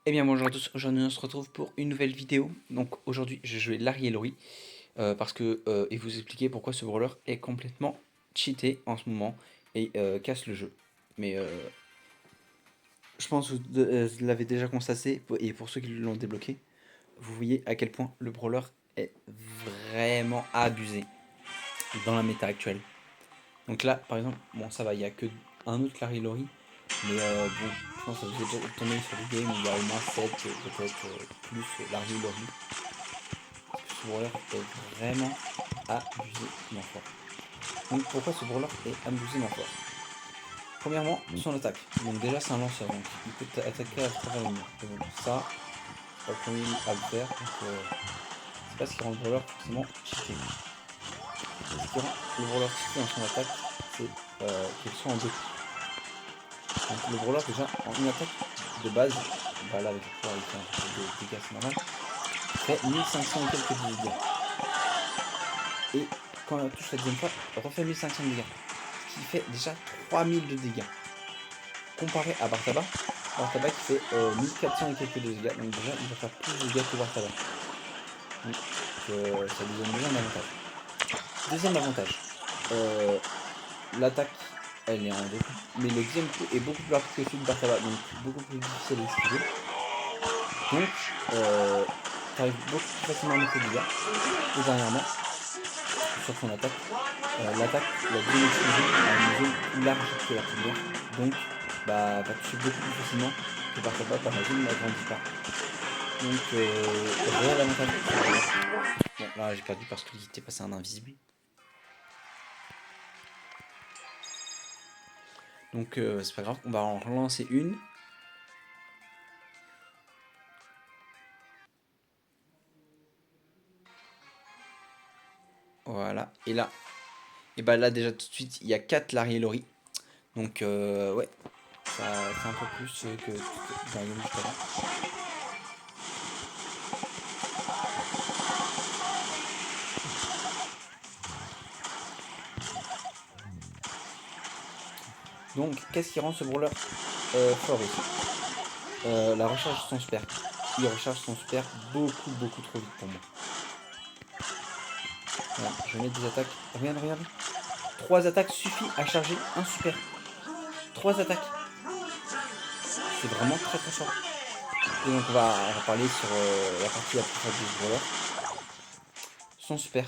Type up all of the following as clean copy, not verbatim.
Eh bien bonjour à tous, aujourd'hui on se retrouve pour une nouvelle vidéo. Donc aujourd'hui je vais jouer Larry et Laurie parce que et vous expliquer pourquoi ce brawler est complètement cheaté en ce moment et casse le jeu. Mais je pense que vous l'avez déjà constaté et pour ceux qui l'ont débloqué, vous voyez à quel point le brawler est vraiment abusé dans la méta actuelle. Donc là par exemple, bon ça va, il n'y a que un autre Larry et Laurie. Mais bon, je pense que vous êtes déjà tombé sur des games où il y a au moins 7, peut-être plus Larry ou Laurie. Ce brawler est vraiment abusément fort. Donc pourquoi ce brawler est abusément fort? Premièrement, son attaque. Donc déjà c'est un lanceur, donc il peut attaquer à travers le mur. Et bon, ça, c'est pas le premier à le faire, donc c'est pas ce qui rend le brawler forcément cheaté. Ce qui rend le brawler cheaté dans son attaque, c'est qu'il soit en deux. Donc le brawler déjà en une attaque de base, bah là avec le pouvoir il fait un peu de dégâts, c'est normal, fait 1500 et quelques de dégâts. Et quand on touche la deuxième fois, on refait 1500 de dégâts. Ce qui fait déjà 3000 de dégâts. Comparé à Bartaba, Bartaba qui fait 1400 et quelques de dégâts. Donc déjà il va faire plus de dégâts que Bartaba. Donc ça lui donne déjà un avantage. Deuxième avantage, l'attaque elle est en deux coups, mais le deuxième coup est beaucoup plus rapide que celui de Bartaba, donc beaucoup plus difficile à esquiver. Donc t'arrives beaucoup plus facilement à mettre les dégâts. Et dernièrement, sur son attaque, l'attaque, la deuxième explosion a une zone plus large que la première, donc bah, va toucher beaucoup plus facilement que par Bartaba par la zone n'agrandit pas. Donc réel avantage pour ce brawler. Bon là j'ai perdu parce qu'il était passé un invisible. Donc c'est pas grave, on va en relancer une. Voilà, et là, et bah là déjà tout de suite il y a 4 Larry et Laurie. Donc ouais, ça fait un peu plus que dans le juste avant. Donc qu'est-ce qui rend ce brawler fort aussi? La recharge de son super. Il recharge son super beaucoup trop vite pour moi. Voilà, je mets des attaques. Regarde. 3 attaques suffit à charger un super. 3 attaques. C'est vraiment très fort. Et donc on va parler sur la partie la plus forte du brawler. Son super.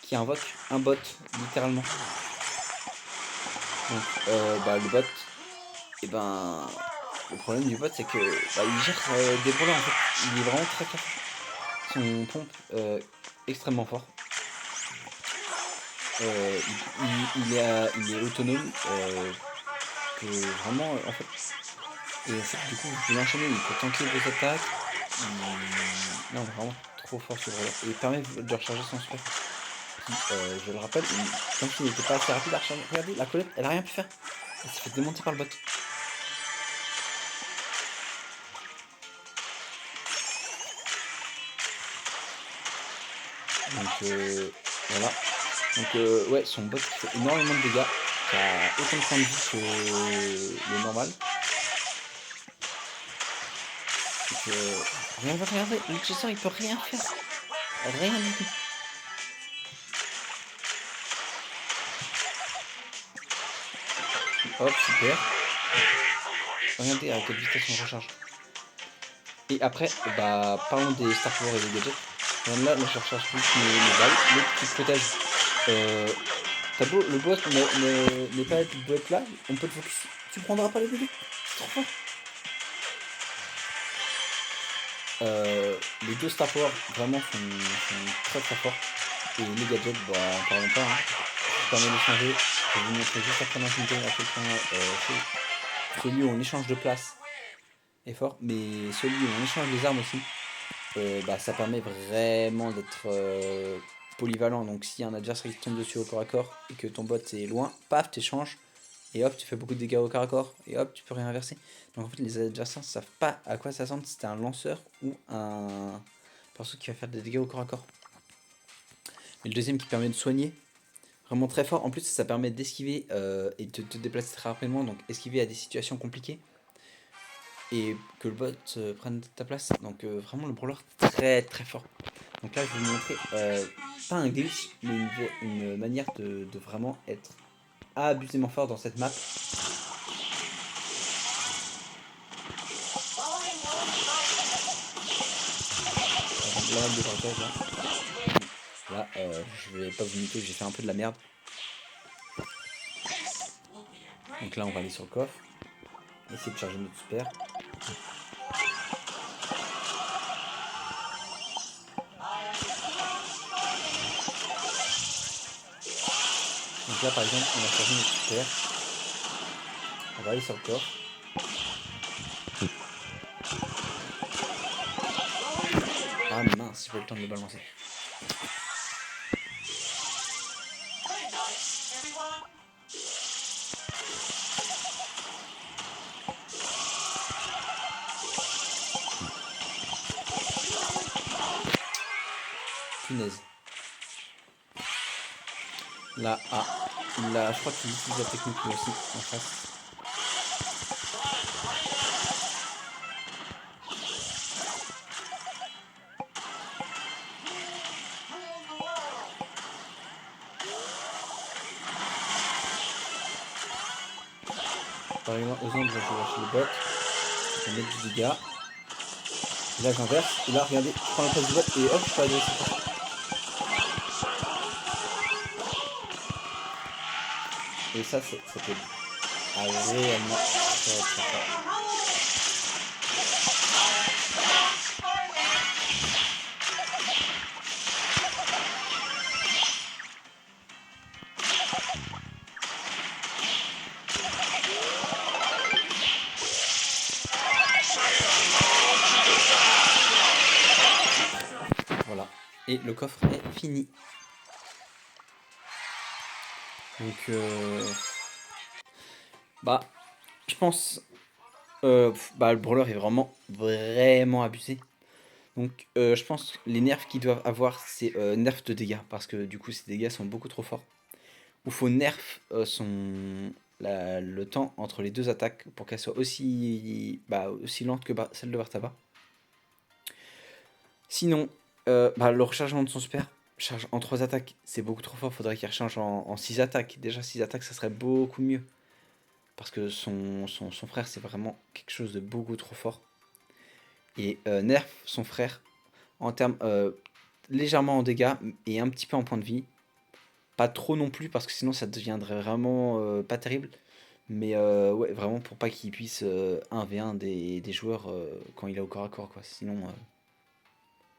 Qui invoque un bot, littéralement. Donc bah, le bot, et ben le problème du bot c'est que bah, il gère des brawlers en fait. Il est vraiment très fort. Son pompe extrêmement fort. Il est autonome, que vraiment en fait. Et en fait du coup vous pouvez l'enchaîner, il peut tanker vos attaques. Non vraiment trop fort ce brawler. Et il permet de recharger son super. Qui, je le rappelle, comme s'il n'était pas assez rapide à recharger. Regardez, la Colette, elle a rien pu faire. Elle s'est fait démonter par le bot. Donc voilà. Donc ouais, son bot qui fait énormément de dégâts, qui a autant de points de vie que le normal. Donc regardez, le chasseur il peut rien faire. Rien du tout. Hop, super. Regardez à quelle vitesse on recharge. Et après, bah parlons des Star Power et des gadgets. Regarde là, je recharge plus mes balles. L'autre qui protège. T'as beau, le boss n'est pas être là, on peut le focus. Tu prendras pas les dégâts. C'est trop fort. Les deux Star Power vraiment sont très forts. Et les gadgets, bah en parlons pas. Hein. Ça permet d'échanger. Je vais vous montrer juste après dans une vidéo à quel point celui où on échange de place est fort. Mais celui où on échange des armes aussi, bah, ça permet vraiment d'être polyvalent. Donc si un adversaire qui tombe dessus au corps à corps et que ton bot est loin, paf, t'échanges. Et hop, tu fais beaucoup de dégâts au corps à corps. Et hop, tu peux réinverser. Donc en fait, les adversaires ne savent pas à quoi ça s'attend si c'est un lanceur ou un perso qui va faire des dégâts au corps à corps. Et le deuxième qui permet de soigner, vraiment très fort. En plus, ça permet d'esquiver et de te déplacer très rapidement. Donc esquiver à des situations compliquées. et que le bot prenne ta place. Donc vraiment le brawler très très fort. Donc là je vais vous montrer pas un glitch mais une manière de vraiment être abusément fort dans cette map. La map de braquage là. Là je vais pas vous niquer, j'ai fait un peu de la merde. Donc là on va aller sur le coffre. Essayer de charger notre super. Donc là par exemple on va charger notre super. On va aller sur le coffre. Ah mince, j'ai pas eu le temps de le balancer. Punaise. Là, là, je crois qu'il utilise la technique lui aussi en face. Par exemple, je vais lâcher les bots. Je vais mettre du dégât. Et là, j'inverse. Et là, regardez, je prends la place du bot et hop, je peux agresser. Et ça peut réellement très très fort. Voilà. Et le coffre est fini. Donc, bah, je pense, bah, le brawler est vraiment abusé. Donc, je pense que les nerfs qu'ils doivent avoir, c'est nerfs de dégâts, parce que du coup, ces dégâts sont beaucoup trop forts. Où faut nerf le temps entre les deux attaques pour qu'elle soit aussi lente que celle de Bartaba. Sinon, le rechargement de son super, charge en 3 attaques, c'est beaucoup trop fort, faudrait qu'il recharge en 6 attaques. Déjà 6 attaques, ça serait beaucoup mieux. Parce que son frère, c'est vraiment quelque chose de beaucoup trop fort. Et nerf son frère en termes légèrement en dégâts et un petit peu en point de vie. Pas trop non plus, parce que sinon ça deviendrait vraiment pas terrible. Mais ouais, vraiment pour pas qu'il puisse 1v1 des joueurs quand il est au corps à corps, quoi. Sinon,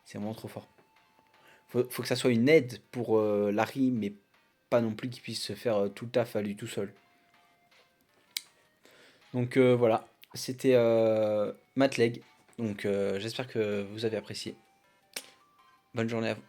c'est vraiment trop fort. Faut que ça soit une aide pour Larry, mais pas non plus qu'il puisse se faire tout le taf à lui tout seul. Donc voilà, c'était Matleg. Donc j'espère que vous avez apprécié. Bonne journée à vous.